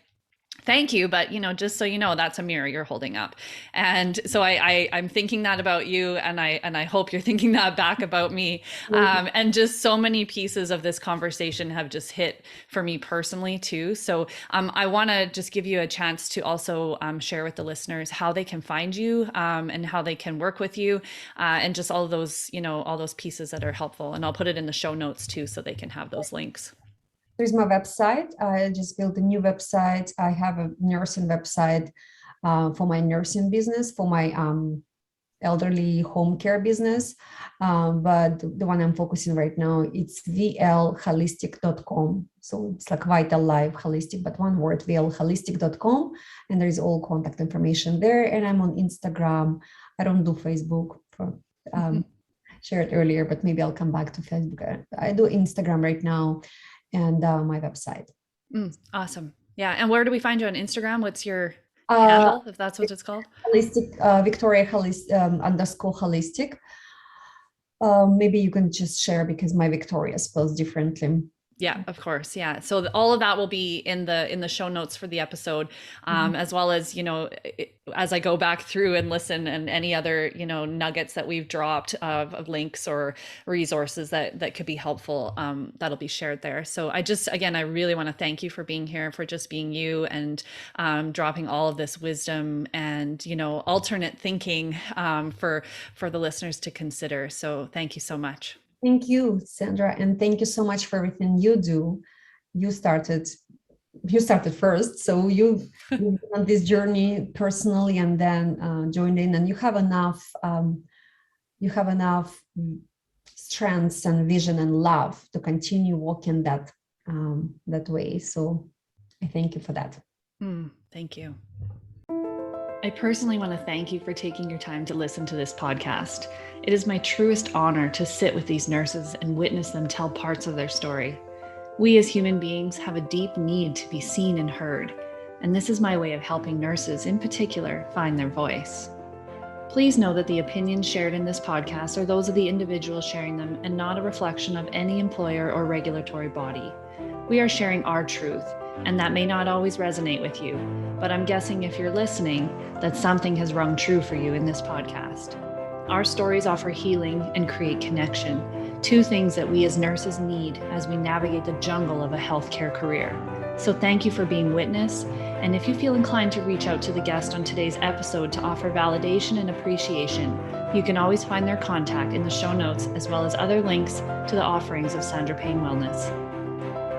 thank you, but just so you know, that's a mirror you're holding up. And so I'm thinking that about you, and I hope you're thinking that back about me. And just so many pieces of this conversation have just hit for me personally too. So I want to just give you a chance to also share with the listeners how they can find you, and how they can work with you, and just all of those, all those pieces that are helpful. And I'll put it in the show notes too, so they can have those links. There's my website. I just built a new website. I have a nursing website for my nursing business, for my elderly home care business. But the one I'm focusing right now, it's vlholistic.com. So it's like Vital Life Holistic, but one word, vlholistic.com. And there's all contact information there. And I'm on Instagram. I don't do Facebook. Shared earlier, but maybe I'll come back to Facebook. I do Instagram right now, and my website. Awesome. Yeah. And where do we find you on Instagram? What's your handle, if that's what it's called? Holistic, Victoriya _holistic. Maybe you can just share, because my Victoriya spells differently. Yeah, of course. Yeah. So all of that will be in the show notes for the episode, as well as, as I go back through and listen, and any other, nuggets that we've dropped of links or resources that could be helpful, that'll be shared there. So I really want to thank you for being here, for just being you, and dropping all of this wisdom and, alternate thinking, for the listeners to consider. So thank you so much. Thank you, Sandra, and thank you so much for everything you do. You started first, so you've on this journey personally, and then joined in, and you have enough strengths and vision and love to continue walking that way. So I thank you for that. Thank you. I personally want to thank you for taking your time to listen to this podcast. It is my truest honor to sit with these nurses and witness them tell parts of their story. We as human beings have a deep need to be seen and heard, and this is my way of helping nurses in particular find their voice. Please know that the opinions shared in this podcast are those of the individual sharing them, and not a reflection of any employer or regulatory body. We are sharing our truth, and that may not always resonate with you, but I'm guessing if you're listening, that something has rung true for you in this podcast. Our stories offer healing and create connection, two things that we as nurses need as we navigate the jungle of a healthcare career. So thank you for being witness, and if you feel inclined to reach out to the guest on today's episode to offer validation and appreciation, you can always find their contact in the show notes, as well as other links to the offerings of Sandra Payne Wellness.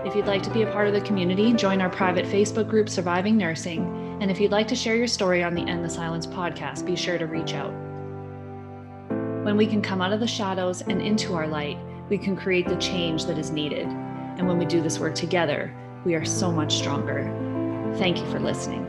If you'd like to be a part of the community, join our private Facebook group, Surviving Nursing. And if you'd like to share your story on the End the Silence podcast, be sure to reach out. When we can come out of the shadows and into our light, we can create the change that is needed. And when we do this work together, we are so much stronger. Thank you for listening.